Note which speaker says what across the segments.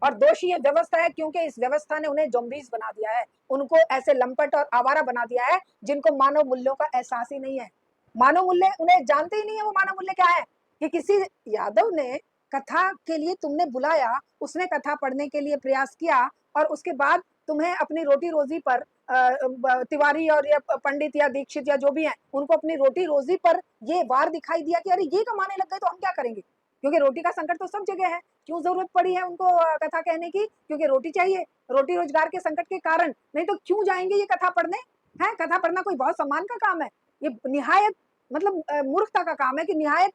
Speaker 1: और दोषी ये व्यवस्था है, क्योंकि इस व्यवस्था ने उन्हें ज़ॉम्बीज़ बना दिया है। उनको ऐसे लंपट और आवारा बना दिया है, जिनको मानव मूल्यों का एहसास ही नहीं है। मानव मूल्य उन्हें जानते ही नहीं है, वो मानव मूल्य क्या है। कि किसी यादव ने कथा के लिए तुमने बुलाया, उसने कथा पढ़ने के लिए प्रयास किया और उसके बाद तुम्हें अपनी रोटी-रोज़ी पर तिवारी और या पंडित या दीक्षित या जो भी हैं, उनको अपनी रोटी-रोज़ी पर ये वार दिखाई दिया कि अरे ये कमाने लग गए तो हम क्या करेंगे? क्योंकि रोटी का संकट तो सब जगह है। क्यों ज़रूरत पड़ी है उनको कथा कहने की? क्योंकि रोटी चाहिए, रोटी रोज़गार के संकट के कारण, नहीं तो क्यों जाएँगे ये कथा पढ़ने? हैं? कथा पढ़ना कोई बहुत सम्मान का काम है। ये निहायत मतलब मूर्खता का काम है कि निहायत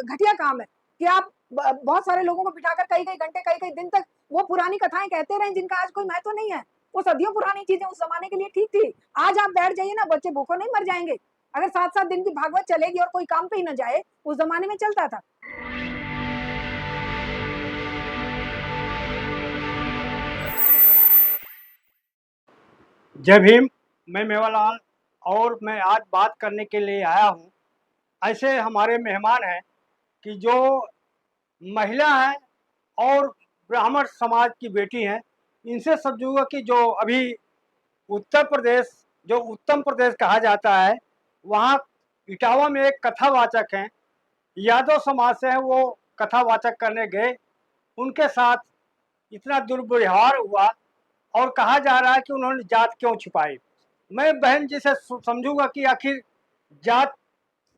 Speaker 1: घटिया काम है कि आप बहुत सारे लोगों को बिठाकर कई-कई घंटे, कई-कई दिन तक वो पुरानी कथाएँ कहते रहें जिनका आज कोई महत्व नहीं है। वो सदियों पुरानी चीज़ें उस ज़माने के लिए ठीक थी। आज आप बैठ जाइए ना, बच्चे भूखों नहीं मर जाएँगे। अगर 7-7 दिन की भागवत चलेगी और कोई काम पे ही ना जाए, उस ज़माने में चलता था।
Speaker 2: जय भीम। मैं मेवालाल और मैं आज बात करने के लिए आया हूँ। ऐसे हमारे मेहमान हैं कि जो महिला हैं और ब्राह्मण समाज की बेटी हैं। इनसे समझूंगा कि जो अभी उत्तर प्रदेश, जो उत्तम प्रदेश कहा जाता है, वहाँ इटावा में एक कथावाचक हैं, यादव समाज से हैं। वो कथावाचक करने गए, उनके साथ इतना दुर्व्यवहार हुआ और कहा जा रहा है कि उन्होंने जात क्यों छुपाई। मैं बहन जी से समझूंगा कि आखिर जात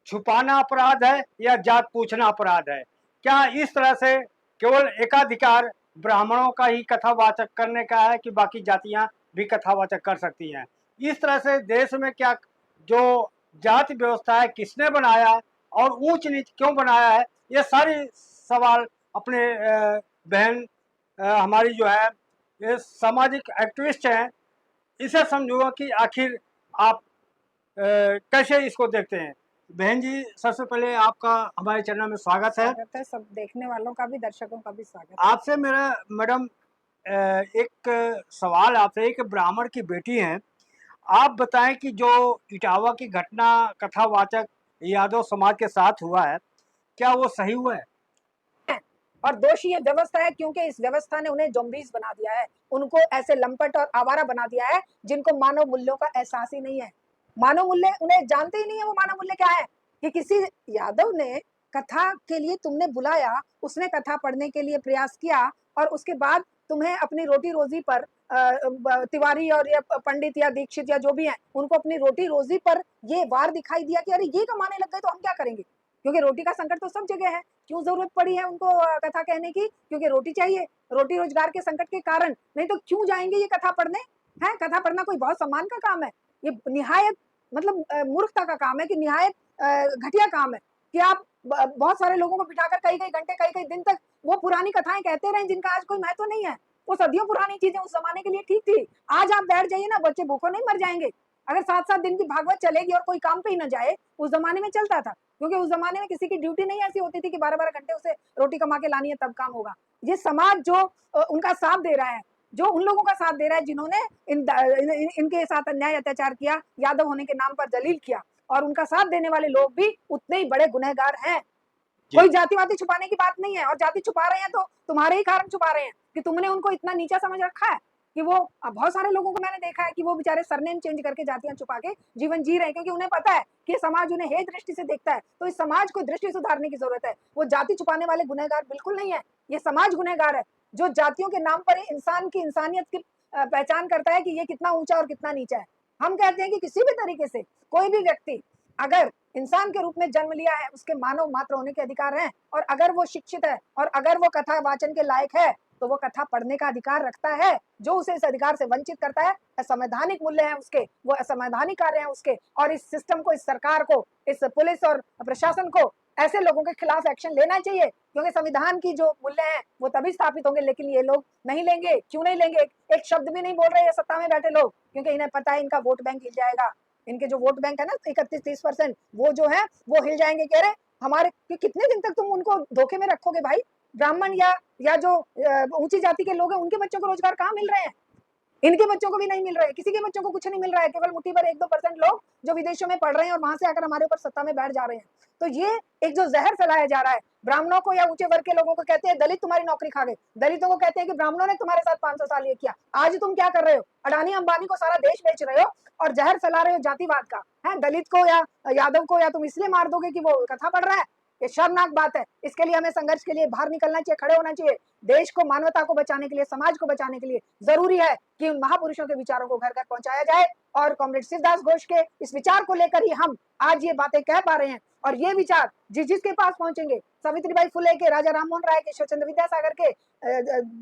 Speaker 2: छुपाना अपराध है या जात पूछना अपराध है। क्या इस तरह से केवल एकाधिकार ब्राह्मणों का ही कथावाचक करने का है कि बाकी जातियां भी कथावाचक कर सकती हैं? इस तरह से देश में क्या जो जाति व्यवस्था है किसने बनाया और ऊंच नीच क्यों बनाया है, ये सारे सवाल अपने बहन हमारी जो है ये सामाजिक एक्टिविस्ट हैं, इसे समझूंगा कि आखिर आप कैसे इसको देखते हैं। बहन जी, सबसे पहले आपका हमारे चैनल में स्वागत है।
Speaker 1: स्वागत है, सब देखने वालों का भी, दर्शकों का भी स्वागत है।
Speaker 2: आपसे मेरा मैडम एक सवाल आपसे, एक ब्राह्मण की बेटी हैं, आप बताएं कि जो इटावा की घटना कथावाचक यादव समाज के साथ हुआ है, क्या वो सही हुआ है?
Speaker 1: और दोषी ये व्यवस्था है, क्योंकि इस व्यवस्था ने उन्हें ज़ॉम्बीज़ बना दिया है। उनको ऐसे लंपट और आवारा बना दिया है, जिनको मानव मूल्यों का एहसास ही नहीं है। मानव मूल्य उन्हें जानते ही नहीं है, वो मानव मूल्य क्या है। कि किसी यादव ने कथा के लिए तुमने बुलाया, उसने कथा पढ़ने के लिए प्रयास किया और उसके बाद तुम्हें अपनी रोटी-रोज़ी पर तिवारी और या पंडित या दीक्षित या जो भी हैं, उनको अपनी रोटी-रोज़ी पर ये वार दिखाई दिया कि अरे ये कमाने लग गए तो हम क्या करेंगे? क्योंकि रोटी का संकट तो सब जगह है। क्यों ज़रूरत पड़ी है उनको कथा कहने की? क्योंकि रोटी चाहिए, रोटी रोज़गार के संकट के कारण, नहीं तो क्यों जाएँगे ये कथा पढ़ने? हैं? कथा पढ़ना कोई बहुत सम्मान का काम है। ये निहायत मतलब मूर्खता का काम है कि निहायत घटिया काम है कि आप बहुत सारे लोगों को बिठाकर कई-कई घंटे, कई-कई दिन तक वो पुरानी कथाएँ कहते रहें जिनका आज कोई महत्व नहीं है। वो सदियों पुरानी चीज़ें उस ज़माने के लिए ठीक थी। आज आप बैठ जाइए ना, बच्चे भूखों नहीं मर जाएँगे। अगर 7-7 दिन की भागवत चलेगी और कोई काम पे ही ना जाए, उस ज़माने में चलता था। क्योंकि उस ज़माने में किसी की ड्यूटी नहीं ऐसी होती थी कि 12-12 घंटे उसे रोटी कमा के लानी है तब काम होगा। ये समाज जो उनका साथ दे रहा है, जो उन लोगों का साथ दे रहा है जिन्होंने इनके साथ अन्याय अत्याचार किया, यादव होने के नाम पर जलील किया, और उनका साथ देने वाले लोग भी उतने ही बड़े गुनहगार हैं। कोई जाति-वाति छुपाने की बात नहीं है, और जाति छुपा रहे हैं तो तुम्हारे ही कारण छुपा रहे हैं कि तुमने उनको इतना नीचा समझ रखा है कि वो बहुत सारे लोगों को मैंने देखा है कि वो बेचारे सरनेम चेंज करके जातियाँ छुपा के जीवन जी रहे हैं, क्योंकि उन्हें पता है कि ये समाज उन्हें हेय दृष्टि से देखता है। तो इस समाज को दृष्टि सुधारने की ज़रूरत है। वो जाति छुपाने वाले गुनहगार बिल्कुल नहीं है, ये समाज गुनहगार है, जो जातियों के नाम पर इंसान की इंसानियत की पहचान करता है कि ये कितना ऊँचा और कितना नीचा है। हम कहते हैं कि किसी भी तरीके से कोई भी व्यक्ति अगर इंसान के रूप में जन्म लिया है, उसके मानव मात्र होने के अधिकार हैं, और अगर वो शिक्षित है और अगर वो कथा वाचन के लायक है, तो वो कथा पढ़ने का अधिकार रखता है। जो उसे इस अधिकार से वंचित करता है, असंवैधानिक मूल्य हैं उसके, वो असंवैधानिक कार्य हैं उसके, और इस सिस्टम को, इस सरकार को, इस पुलिस और प्रशासन को ऐसे लोगों के खिलाफ एक्शन लेना चाहिए, क्योंकि संविधान की जो मूल्य हैं वो तभी स्थापित होंगे, लेकिन ये लोग नहीं लेंगे। क्यों नहीं लेंगे? एक शब्द भी नहीं बोल रहे ये सत्ता में बैठे लोग, क्योंकि इन्हें पता है इनका वोट बैंक हिल जाएगा। इनके जो वोट बैंक है ना 31-30%, वो जो है वो हिल जाएंगे। कह रहे हमारे कि कितने दिन तक तुम उनको धोखे में रखोगे भाई? ब्राह्मण या जो ऊंची जाति के लोग हैं, उनके बच्चों को रोजगार कहाँ मिल रहे हैं? इनके बच्चों को भी नहीं मिल रहा है, किसी के बच्चों को कुछ नहीं मिल रहा है, केवल मुट्ठी भर 1-2% लोग जो विदेशों में पढ़ रहे हैं और वहां से आकर हमारे ऊपर सत्ता में बैठ जा रहे हैं। तो ये एक जो जहर फैलाया जा रहा है, ब्राह्मणों को या ऊंचे वर्ग के लोगों को कहते हैं दलित तुम्हारी नौकरी खा गए, दलितों को कहते हैं कि ब्राह्मणों ने तुम्हारे साथ 500 साल ये किया। आज तुम क्या कर रहे हो? अडानी अंबानी को सारा देश बेच रहे हो और जहर फैला रहे हो जातिवाद का। है दलित को या यादव को या तुम इसलिए मार दोगे कि वो कथा पढ़ रहा है? ये शर्मनाक बात है। इसके लिए हमें संघर्ष के लिए बाहर निकलना चाहिए, खड़े होना चाहिए। देश को, मानवता को बचाने के लिए, समाज को बचाने के लिए जरूरी है कि उन महापुरुषों के विचारों को घर घर पहुंचाया जाए। और कॉमरेड शिवदास घोष के इस विचार को लेकर ही हम आज ये बातें कह पा रहे हैं। और ये विचार जिसके पास पहुंचेंगे, सावित्रीबाई फुले के, राजा राममोहन राय के, ईश्वर चंद्र विद्यासागर के,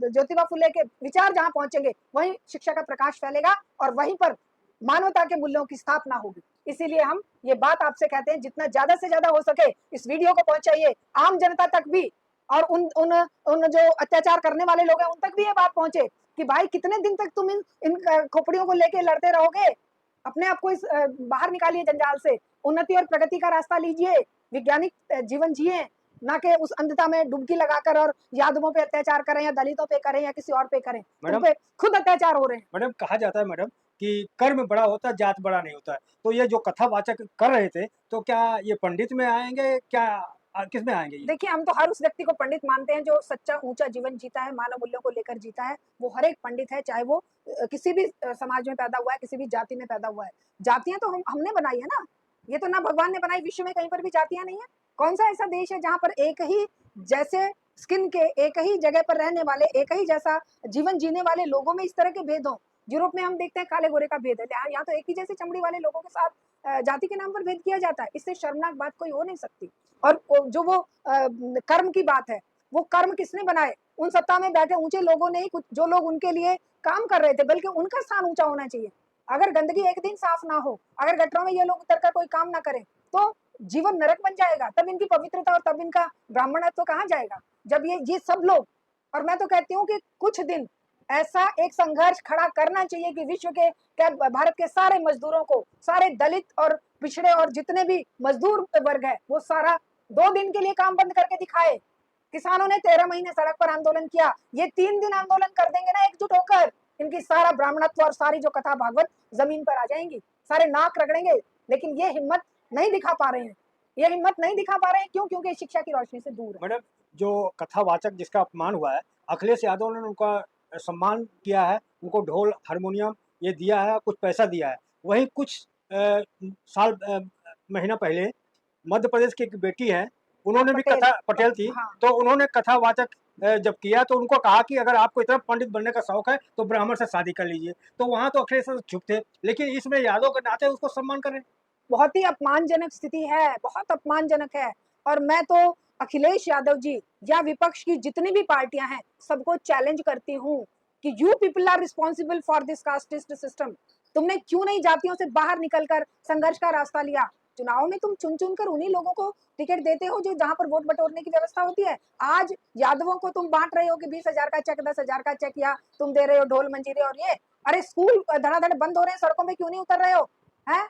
Speaker 1: ज्योतिबा फुले के विचार जहां पहुंचेंगे, वहीं शिक्षा का प्रकाश फैलेगा और वहीं पर मानवता के मूल्यों की स्थापना होगी। इसीलिए हम ये बात आपसे कहते हैं, जितना ज्यादा से ज्यादा हो सके इस वीडियो को पहुंचाइए आम जनता तक भी, और उन जो अत्याचार करने वाले लोग हैं उन तक भी ये बात पहुंचे कि भाई कितने दिन तक तुम इन खोपड़ियों को लेके लड़ते रहोगे? अपने आप को इस बाहर निकालिए जंजाल से, उन्नति और प्रगति का रास्ता लीजिए, वैज्ञानिक जीवन जिए, ना कि उस अंधता में डुबकी लगाकर और यादवों पे अत्याचार करें या दलितों पे करें या किसी और पे करें। तुम पे खुद अत्याचार हो रहे हैं।
Speaker 2: मैडम, कहा जाता है मैडम कि कर्म बड़ा होता है, जात बड़ा नहीं होता है। तो ये जो कथावाचक कर रहे थे, तो क्या ये पंडित में आएंगे, क्या किस में आएंगे ये?
Speaker 1: देखिए, हम तो हर उस व्यक्ति को पंडित मानते हैं जो सच्चा ऊंचा जीवन जीता है, मानव मूल्यों को लेकर जीता है। वो हर एक पंडित है, चाहे वो किसी भी समाज में पैदा हुआ है, किसी भी जाति में पैदा हुआ है। जातियां तो हमने बनाई है ना, ये तो ना भगवान ने बनाई। विश्व में कहीं पर भी जातियां नहीं है। कौन सा ऐसा देश है जहां पर एक ही जैसे स्किन के, एक ही जगह पर रहने वाले, एक ही जैसा जीवन जीने वाले लोगों में इस तरह के भेद हो? यूरोप में हम देखते हैं काले गोरे का भेद है, यहाँ तो एक ही जैसी चमड़ी वाले लोगों के साथ जाति के नाम पर भेद किया जाता है। इससे शर्मनाक बात कोई हो नहीं सकती। और जो वो कर्म की बात है, वो कर्म किसने बनाए? उन सत्ता में बैठे ऊंचे लोगों ने ही, कुछ जो लोग उनके लिए काम कर रहे थे, बल्कि उनका स्थान ऊंचा होना चाहिए। अगर गंदगी एक दिन साफ ना हो, अगर गटरों में ये लोग उतर कर कोई काम ना करें, तो जीवन नरक बन जाएगा। तब इनकी पवित्रता और तब इनका ब्राह्मणत्व कहाँ जाएगा? जब ये सब लोग, और मैं तो कहती हूँ कि कुछ दिन ऐसा एक संघर्ष खड़ा करना चाहिए कि विश्व के, क्या भारत के सारे मजदूरों को, सारे दलित और पिछड़े और जितने भी मजदूर वर्ग है, वो सारा 2 दिन के लिए काम बंद करके दिखाए। किसानों ने 13 महीने सड़क पर आंदोलन किया, ये 3 दिन आंदोलन कर देंगे ना एकजुट होकर, इनकी सारा ब्राह्मणत्व और सारी जो कथा भागवत जमीन पर आ जाएंगी, सारे नाक रगड़ेंगे। लेकिन ये हिम्मत नहीं दिखा पा रहे हैं। ये हिम्मत नहीं दिखा पा रहे हैं क्यों? क्योंकि शिक्षा की रोशनी से दूर है।
Speaker 2: मैडम, जो कथावाचक जिसका अपमान हुआ है, अखिलेश यादव ने उनका सम्मान किया है, उनको ढोल हारमोनियम ये दिया है, कुछ पैसा दिया है। वहीं कुछ महीना पहले मध्य प्रदेश की एक बेटी है, उन्होंने भी कथा, पटेल थी,
Speaker 1: हाँ।
Speaker 2: तो उन्होंने कथावाचक जब किया तो उनको कहा कि अगर आपको इतना पंडित बनने का शौक है तो ब्राह्मण से शादी कर लीजिए। तो वहां तो अखिलेश चुप थे, लेकिन इसमें यादव के नाते उसको सम्मान करें।
Speaker 1: बहुत ही अपमानजनक स्थिति है, बहुत अपमानजनक है। और मैं तो अखिलेश यादव जी या विपक्ष की जितनी भी पार्टियां हैं, सबको चैलेंज करती हूँ कि you people are responsible for this casteist system. तुमने क्यों नहीं जातियों से बाहर निकलकर संघर्ष का रास्ता लिया? चुनाव में तुम चुन चुन कर उन्हीं लोगों को टिकट देते हो जो जहां पर वोट बटोरने की व्यवस्था होती है। आज यादवों को तुम बांट रहे हो कि 20,000 का चेक, 10,000 का चेक, या तुम दे रहे हो ढोल मंजीरे और ये। अरे स्कूल धड़ाधड़ बंद हो रहे हैं, सड़कों पे क्यों नहीं उतर रहे हो? है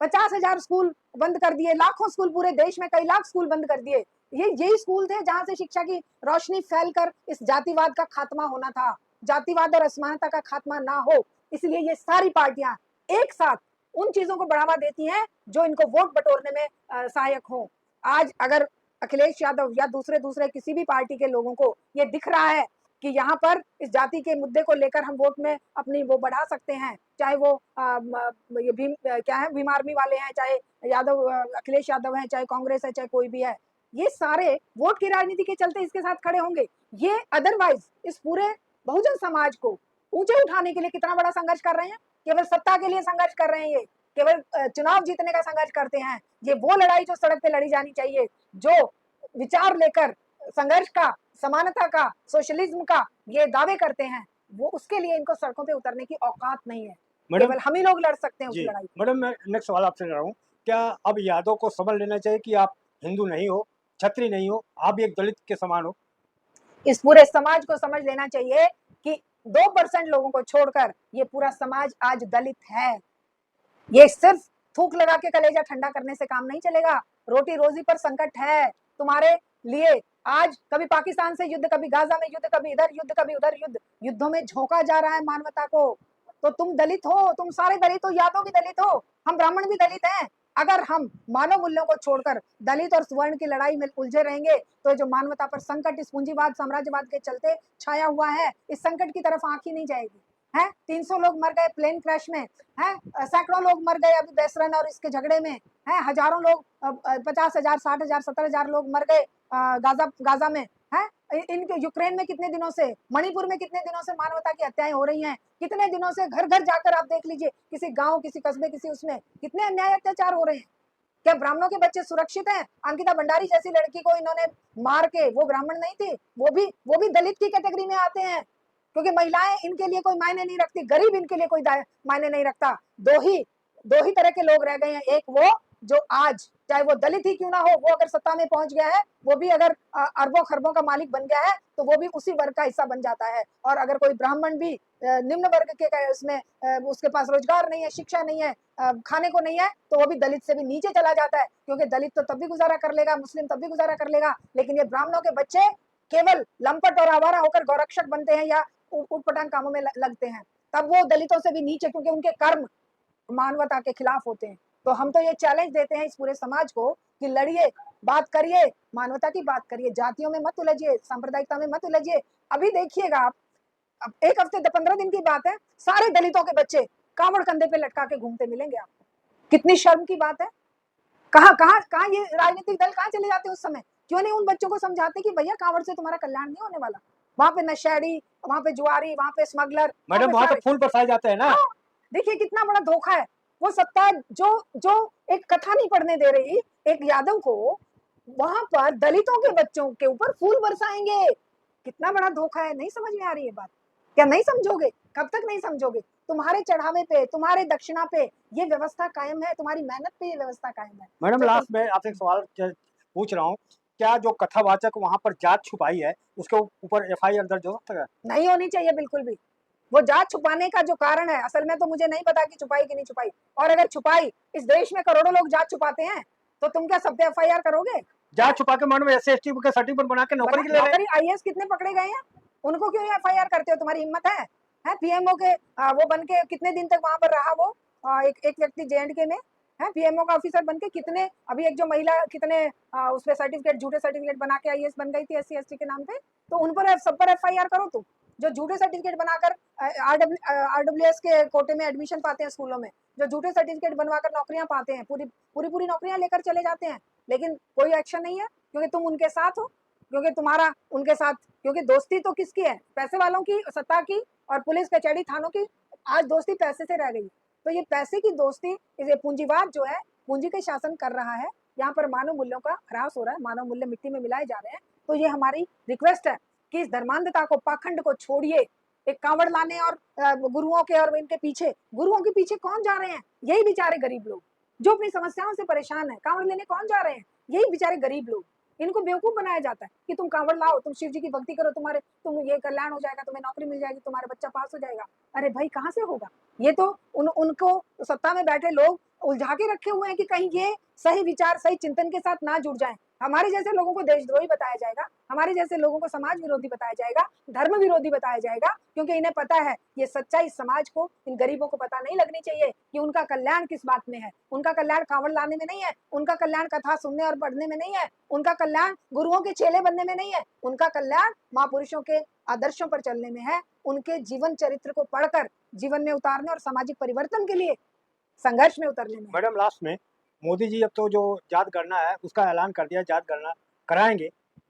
Speaker 1: 50,000 स्कूल बंद कर दिए, लाखों स्कूल पूरे देश में, कई लाख स्कूल बंद कर दिए। यही स्कूल थे जहां से शिक्षा की रोशनी फैलकर इस जातिवाद का खात्मा होना था, जातिवाद और असमानता का खात्मा ना हो। इसलिए ये सारी पार्टियां एक साथ उन चीजों को बढ़ावा देती हैं जो इनको वोट बटोरने में सहायक हो। आज अगर अखिलेश यादव या दूसरे किसी भी पार्टी के लोगों को ये दिख रहा है कि यहाँ पर इस जाति के मुद्दे को लेकर हम वोट में अपनी वो बढ़ा सकते हैं, चाहे वो ये क्या है, भीम आर्मी वाले हैं, चाहे यादव अखिलेश यादव हैं, चाहे कांग्रेस है, चाहे कोई भी है, ये सारे वोट की राजनीति के चलते इसके साथ खड़े होंगे। ये अदरवाइज इस पूरे बहुजन समाज को ऊंचे उठाने के लिए कितना बड़ा संघर्ष कर रहे हैं। केवल सत्ता के लिए संघर्ष कर रहे हैं, ये केवल चुनाव जीतने का संघर्ष करते हैं। ये वो लड़ाई जो सड़क पे लड़ी जानी चाहिए, जो विचार लेकर संघर्ष का, समानता का, सोशलिज्म का ये दावे करते हैं, वो उसके लिए इनको सड़कों पे उतरने की औकात नहीं है। केवल हम ही लोग लड़ सकते हैं उस लड़ाई।
Speaker 2: मैडम, मैं नेक्स्ट सवाल आपसे कर रहा हूँ, क्या अब यादव को समझ लेना चाहिए कि आप हिंदू नहीं हो, छत्री नहीं हो, आप भी एक दलित के समान हो?
Speaker 1: इस पूरे समाज को समझ लेना चाहिए कि 2% लोगों को छोड़कर ये पूरा समाज आज दलित है। ये सिर्फ थूक लगा के कलेजा ठंडा करने से काम नहीं चलेगा। रोटी रोजी पर संकट है तुम्हारे लिए। आज कभी पाकिस्तान से युद्ध, कभी गाजा में युद्ध, कभी इधर युद्ध, कभी उधर युद्ध, युद्धों में झोंका जा रहा है मानवता को। तो तुम दलित हो, तुम सारे दलित हो, यादव भी दलित हो, हम ब्राह्मण भी दलित हैं। अगर हम मानव मूल्यों को छोड़कर दलित और स्वर्ण की लड़ाई में उलझे रहेंगे तो जो मानवता पर संकट इस पूंजीवाद साम्राज्यवाद के चलते छाया हुआ है, इस संकट की तरफ आंख ही नहीं जाएगी। है 300 लोग मर गए प्लेन क्रैश में, है सैकड़ों लोग मर गए अभी बेसरन और इसके झगड़े में, है हजारों लोग 50,000 60,000 70,000 लोग मर गए गाजा में, है इनके यूक्रेन में कितने दिनों से, मणिपुर में कितने दिनों से मानवता की हत्याएं हो रही हैं, कितने दिनों से घर घर जाकर आप देख लीजिए, किसी गांव किसी कस्बे किसी उसमें कितने अन्याय अत्याचार हो रहे हैं। क्या ब्राह्मणों के बच्चे सुरक्षित हैं? अंकिता भंडारी जैसी लड़की को इन्होंने मार के, वो ब्राह्मण नहीं थी, वो भी दलित की कैटेगरी में आते हैं, क्योंकि महिलाएं इनके लिए कोई मायने नहीं रखती, गरीब इनके लिए कोई मायने नहीं रखता। दो ही तरह के लोग रह गए हैं, एक वो जो आज चाहे वो दलित ही क्यों ना हो, वो अगर सत्ता में पहुंच गया है, वो भी अगर अरबों खरबों का मालिक बन गया है तो वो भी उसी वर्ग का हिस्सा बन जाता है। और अगर कोई ब्राह्मण भी निम्न वर्ग के उसमें उसके पास रोजगार नहीं है, शिक्षा नहीं है, खाने को नहीं है, तो वो भी दलित से भी नीचे चला जाता है, क्योंकि दलित तो तब भी गुजारा कर लेगा, मुस्लिम तब भी गुजारा कर लेगा, लेकिन ये ब्राह्मणों के बच्चे केवल लंपट और आवारा होकर गौरक्षक बनते हैं या उटपटांग कामों में लगते हैं, तब वो दलितों से भी नीचे, क्योंकि उनके कर्म मानवता के खिलाफ होते हैं। तो हम तो ये चैलेंज देते हैं इस पूरे समाज को कि लड़िए, बात करिए, मानवता की बात करिए, जातियों में मत उलझिए, सांप्रदायिकता में मत उलझिए। अभी देखिएगा आप, अब एक हफ्ते 15 दिन की बात है, सारे दलितों के बच्चे कावड़ कंधे पे लटका के घूमते मिलेंगे आपको। कितनी शर्म की बात है। कहाँ कहाँ कहाँ ये राजनीतिक दल कहाँ चले जाते उस समय? क्यों नहीं उन बच्चों को समझाते कि भैया कांवड़ से तुम्हारा कल्याण नहीं होने वाला, वहां पे नशेड़ी, वहां पे जुआरी, वहां पे स्मगलर,
Speaker 2: मैडम वहां तो फूल बरसाए जाते हैं ना।
Speaker 1: हाँ, देखिए कितना बड़ा धोखा है। वो सत्ता जो जो एक कथा नहीं पढ़ने दे रही एक यादव को, वहां पर दलितों के बच्चों के ऊपर फूल बरसाएंगे। कितना बड़ा धोखा है, नहीं समझ में आ रही है बात? क्या नहीं समझोगे? कब तक नहीं समझोगे? तुम्हारे चढ़ावे पे, तुम्हारे दक्षिणा पे ये व्यवस्था कायम है, तुम्हारी मेहनत पे ये व्यवस्था कायम है।
Speaker 2: मैडम लास्ट में आपसे एक सवाल पूछ रहा हूँ, क्या जो कथावाचक वहां पर जात छुपाई है उसके ऊपर FIR दर्ज हो सकता है?
Speaker 1: नहीं होनी चाहिए बिल्कुल भी। वो जात छुपाने का जो कारण है, असल में तो मुझे नहीं पता कि छुपाई कि नहीं छुपाई, और अगर छुपाई, इस देश में करोड़ों लोग जात छुपाते हैं, तो तुम क्या सब पे FIR करोगे?
Speaker 2: जात छुपा के मैडम SC ST के सर्टिफिकेट बना के नौकरी ले रहे हैं।
Speaker 1: IAS कितने पकड़े गए हैं, उनको क्यों FIR करते हो? तुम्हारी हिम्मत है? PMO के वो बन के कितने दिन तक वहां पर रहा वो, एक व्यक्ति JNK में है PMO का ऑफिसर बन के, कितने, अभी एक जो महिला कितने उसपे सर्टिफिकेट, झूठे सर्टिफिकेट बना के IAS बन गई थी SC ST के नाम पे, तो उन पर सब पर FIR करो तुम, जो झूठे सर्टिफिकेट बनाकर RWS के कोटे में एडमिशन पाते हैं स्कूलों में, जो झूठे सर्टिफिकेट बनवाकर नौकरियां पाते हैं, पूरी नौकरियां लेकर चले जाते हैं, लेकिन कोई एक्शन नहीं है, क्योंकि तुम उनके साथ हो, क्योंकि तुम्हारा उनके साथ, क्योंकि दोस्ती तो किसकी है? पैसे वालों की, सत्ता की और पुलिस कचहरी थानों की। आज दोस्ती पैसे से रह गई, तो ये पैसे की दोस्ती, ये पूंजीवाद जो है, पूंजी के शासन कर रहा है, यहाँ पर मानव मूल्यों का ह्रास हो रहा है, मानव मूल्य मिट्टी में मिलाए जा रहे हैं। तो ये हमारी रिक्वेस्ट है कि इस धर्मांधता को, पाखंड को छोड़िए। एक कांवड़ लाने और गुरुओं के और इनके पीछे, गुरुओं के पीछे कौन जा रहे हैं? यही बेचारे गरीब लोग जो अपनी समस्याओं से परेशान है। कांवड़ लेने कौन जा रहे हैं? यही बेचारे गरीब लोग। इनको बेवकूफ बनाया जाता है कि तुम कांवड़ लाओ, तुम शिव जी की भक्ति करो, तुम ये कल्याण हो जाएगा, तुम्हें नौकरी मिल जाएगी, तुम्हारा बच्चा पास हो जाएगा। अरे भाई कहाँ से होगा? ये तो उनको सत्ता में बैठे लोग उलझा के रखे हुए हैं कि कहीं ये सही विचार, सही चिंतन के साथ ना जुड़ जाएं। हमारे जैसे लोगों को देशद्रोही बताया जाएगा, हमारे जैसे लोगों को समाज विरोधी बताया जाएगा, धर्म विरोधी बताया जाएगा, क्योंकि इन्हें पता है ये सच्चाई समाज को, इन गरीबों को पता नहीं लगनी चाहिए कि उनका कल्याण किस बात में है। उनका कल्याण कांवड़ लाने में नहीं है, उनका कल्याण कथा सुनने और पढ़ने में नहीं है, उनका कल्याण गुरुओं के चेले बनने में नहीं है, उनका कल्याण महापुरुषों के आदर्शों पर चलने में है, उनके जीवन चरित्र को पढ़कर जीवन में उतारने और सामाजिक परिवर्तन के लिए संघर्ष में उतरने में।
Speaker 2: मैडम लास्ट में, मोदी जी अब तो जो जात गणना है उसका ऐलान कर दिया, जात गणना कराएंगे,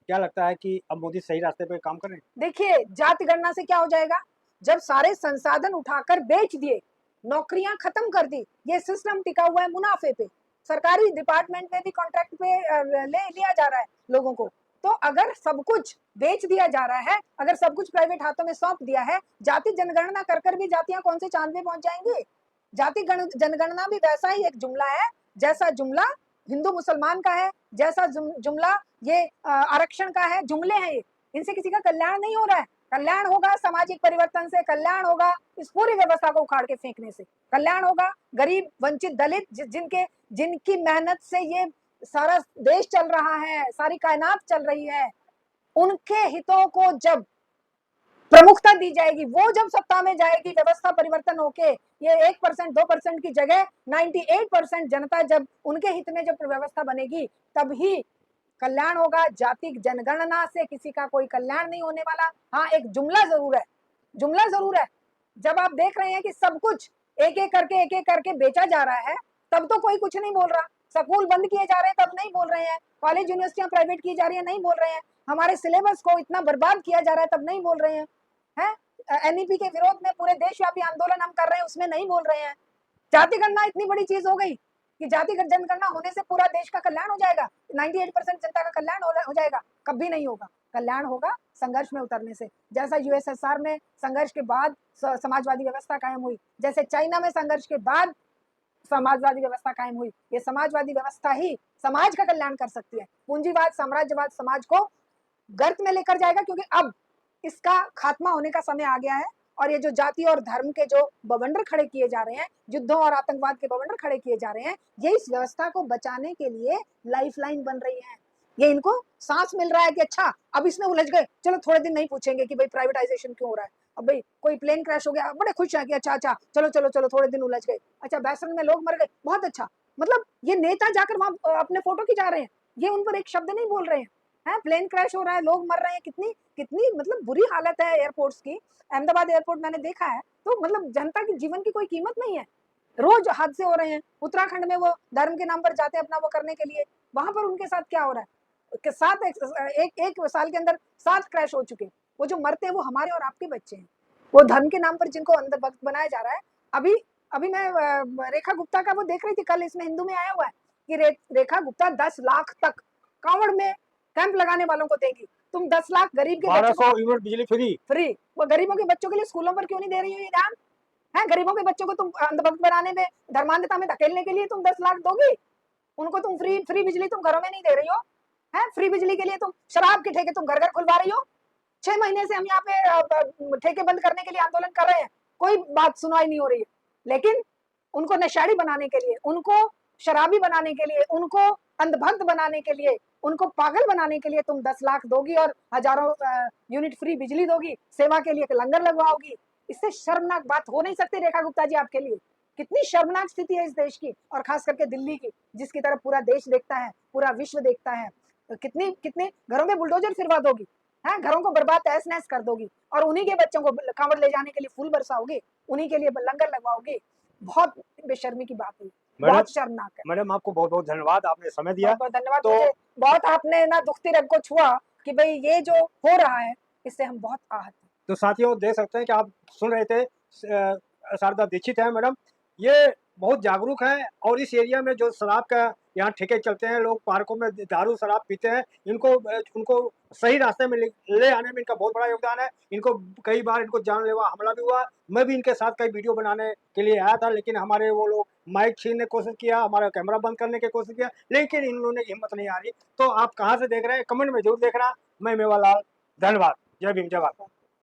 Speaker 2: क्या लगता है कि अब मोदी सही रास्ते पे काम करें?
Speaker 1: देखिए जाति गणना से क्या हो जाएगा, जब सारे संसाधन उठाकर बेच दिए, नौकरियां खत्म कर दी, ये सिस्टम टिका हुआ है मुनाफे पे, सरकारी डिपार्टमेंट में भी कॉन्ट्रैक्ट पे लिया जा रहा है लोगों को। तो अगर सब कुछ बेच दिया जा रहा है, अगर सब कुछ प्राइवेट हाथों में सौंप दिया है, जाति जनगणना कर भी जातियां कौन से चांद पे पहुंच जाएंगी? जाति जनगणना भी वैसा ही एक जुमला है जैसा जुमला हिंदू मुसलमान का है, जैसा जुमला ये आरक्षण का है। जुमले हैं ये, इनसे किसी का कल्याण नहीं हो रहा है। कल्याण होगा सामाजिक परिवर्तन से, कल्याण होगा इस पूरी व्यवस्था को उखाड़ के फेंकने से, कल्याण होगा गरीब, वंचित, दलित, जिनकी मेहनत से ये सारा देश चल रहा है, सारी कायनात चल रही है, उनके हितों को जब प्रमुखता दी जाएगी। वो जब सत्ता में जाएगी, व्यवस्था परिवर्तन होके ये 1% 2% की जगह 98% जनता जब उनके हित में जब व्यवस्था बनेगी, तब ही कल्याण होगा। जाति जनगणना से किसी का कोई कल्याण नहीं होने वाला। हाँ, एक जुमला जरूर है। जब आप देख रहे हैं कि सब कुछ एक एक करके बेचा जा रहा है, तब तो कोई कुछ नहीं बोल रहा। स्कूल बंद किए जा रहे हैं, तब नहीं बोल रहे हैं। कॉलेज यूनिवर्सिटियां प्राइवेट की जा रही है, नहीं बोल रहे हैं। हमारे सिलेबस को इतना बर्बाद किया जा रहा है, तब नहीं बोल रहे हैं। एनईपी के विरोध में पूरे देशव्यापी आंदोलन हम कर रहे हैं, उसमें नहीं बोल रहे हैं। जाति गणना इतनी बड़ी चीज हो गई कि जाति जनगणना होने से पूरा देश का कल्याण हो जाएगा, 98% जनता का कल्याण हो जाएगा। कभी नहीं होगा। कल्याण होगा संघर्ष में उतरने से। जैसा यूएसएसआर में संघर्ष के बाद समाजवादी व्यवस्था कायम हुई, जैसे चाइना में संघर्ष के बाद समाजवादी व्यवस्था कायम हुई, ये समाजवादी व्यवस्था ही समाज का कल्याण कर सकती है। पूंजीवाद साम्राज्यवाद समाज को गर्त में लेकर जाएगा, क्योंकि अब इसका खात्मा होने का समय आ गया है। और ये जो जाति और धर्म के जो बवंडर खड़े किए जा रहे हैं, युद्धों और आतंकवाद के बवंडर खड़े किए जा रहे हैं, ये इस व्यवस्था को बचाने के लिए लाइफलाइन बन रही है। ये इनको सांस मिल रहा है कि अच्छा अब इसमें उलझ गए, चलो थोड़े दिन नहीं पूछेंगे कि भाई प्राइवेटाइजेशन क्यों हो रहा है। अब भाई कोई प्लेन क्रैश हो गया, बड़े खुश हैं कि अच्छा चलो थोड़े दिन उलझ गए। अच्छा बैसन में लोग मर गए, बहुत अच्छा। मतलब ये नेता जाकर वहां अपने फोटो खिंचा रहे हैं, ये उन पर एक शब्द नहीं बोल रहे हैं। प्लेन क्रैश हो रहा है, लोग मर रहे हैं, कितनी कितनी मतलब बुरी हालत है एयरपोर्ट्स की। अहमदाबाद एयरपोर्ट मैंने देखा है, तो मतलब जनता की जीवन की कोई कीमत नहीं है। रोज हादसे हो रहे हैं। उत्तराखंड में वो धर्म के नाम पर जाते अपना वो करने के लिए, वहां पर उनके साथ क्या हो रहा है। सात एक साल के अंदर 7 क्रैश हो चुके। वो जो मरते हैं वो हमारे और आपके बच्चे हैं, वो धर्म के नाम पर जिनको अंधभक्त बनाया जा रहा है। अभी अभी मैं रेखा गुप्ता का वो देख रही थी, कल इसमें हिंदू में आया हुआ है कि रेखा गुप्ता 10 लाख तक कांवड़ में कैंप लगाने वालों को देगी। तुम 10 लाख गरीब के
Speaker 2: 1200 यूनिट बिजली फ्री।
Speaker 1: वो गरीबों के बच्चों के लिए स्कूलों पर क्यों नहीं दे रही हो ये ध्यान है। गरीबों के बच्चों को तुम अंधभक्त बनाने में, धर्मांधता में धकेलने के लिए तुम 10 लाख दोगी। उनको तुम फ्री बिजली तुम घरों में नहीं दे रही हो। है फ्री बिजली के लिए तुम शराब के ठेके तुम घर घर खुलवा रही हो। 6 महीने से हम यहाँ पे ठेके बंद करने के लिए आंदोलन कर रहे हैं, कोई बात सुनवाई नहीं हो रही है। लेकिन उनको नशाड़ी बनाने के लिए, उनको शराबी बनाने के लिए, उनको अंधभक्त बनाने के लिए, उनको पागल बनाने के लिए तुम 10 लाख दोगी और हजारों यूनिट फ्री बिजली दोगी, सेवा के लिए लंगर लगवाओगी। इससे शर्मनाक बात हो नहीं सकती रेखा गुप्ता जी आपके लिए। कितनी शर्मनाक स्थिति है इस देश की, और खास करके दिल्ली की, जिसकी तरफ पूरा देश देखता है, पूरा विश्व देखता है। कितनी कितने घरों में बुलडोजर फिरवा दोगी, है घरों को बर्बाद तहस नहस कर दोगी, और उन्हीं के बच्चों को कांवड़ ले जाने के लिए फूल बरसाओगी, उन्हीं के लिए लंगर लगवाओगी। बहुत बेशर्मी की बात है, बहुत शर्मनाक है।
Speaker 2: मैडम आपको बहुत बहुत धन्यवाद, आपने समय दिया।
Speaker 1: बहुत धन्यवाद। तो बहुत आपने ना दुखती रग को छुआ कि भाई ये जो हो रहा है इससे हम बहुत आहत हैं।
Speaker 2: तो साथियों देख सकते हैं कि आप सुन रहे थे, शारदा दीक्षित है मैडम, ये बहुत जागरूक है। और इस एरिया में जो शराब का यहाँ ठेके चलते हैं, लोग पार्कों में दारू शराब पीते हैं, उनको सही रास्ते में ले आने में इनका बहुत बड़ा योगदान है। इनको कई बार इनको जानलेवा हमला भी हुआ। मैं भी इनके साथ कई वीडियो बनाने के लिए आया था, लेकिन हमारे वो लोग माइक छीनने की कोशिश किया, हमारा कैमरा बंद करने की कोशिश किया, लेकिन इन लोगों ने हिम्मत नहीं आ रही। तो आप कहाँ से देख रहे हैं कमेंट में जरूर देखना। मैं मेवालाल, धन्यवाद। जय भीम, जय भारत।